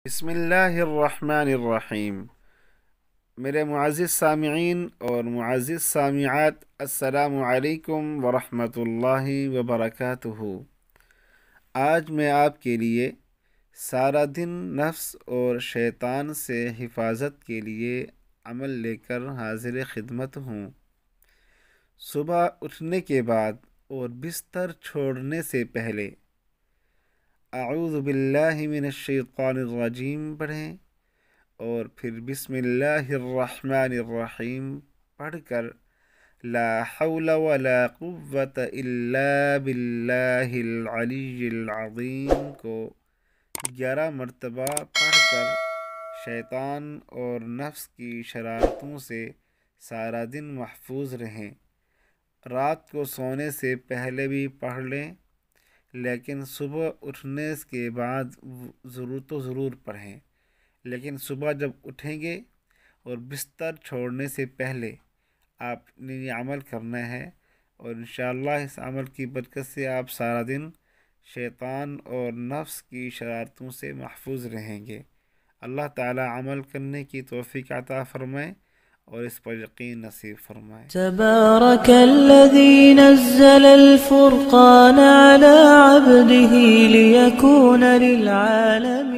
بسم اللہ الرحمن الرحیم۔ میرے معزز سامعین اور معزز سامعات، السلام علیکم ورحمۃ اللہ وبرکاتہ۔ آج میں آپ کے لیے سارا دن نفس اور شیطان سے حفاظت کے لیے عمل لے کر حاضر خدمت ہوں۔ صبح اٹھنے کے بعد اور بستر چھوڑنے سے پہلے اعوذ باللہ من الشیطان الرجیم پڑھیں اور پھر بسم اللہ الرحمن الرحیم پڑھ کر لا حول ولا قوة الا باللہ العلی العظیم کو 11 مرتبہ پڑھ کر شیطان اور نفس کی شرارتوں سے سارا دن محفوظ رہیں۔ رات کو سونے سے پہلے بھی پڑھ لیں، لیکن صبح اٹھنے کے بعد ضرور پڑھیں۔ لیکن صبح جب اٹھیں گے اور بستر چھوڑنے سے پہلے آپ نے یہ عمل کرنا ہے، اور انشاءاللہ اس عمل کی برکت سے آپ سارا دن شیطان اور نفس کی شرارتوں سے محفوظ رہیں گے۔ اللہ تعالی عمل کرنے کی توفیق عطا فرمائے اور اس پر یقین نصیب فرمائے۔ تبارك الذي نزل الفرقان على عبده ليكون للعالمين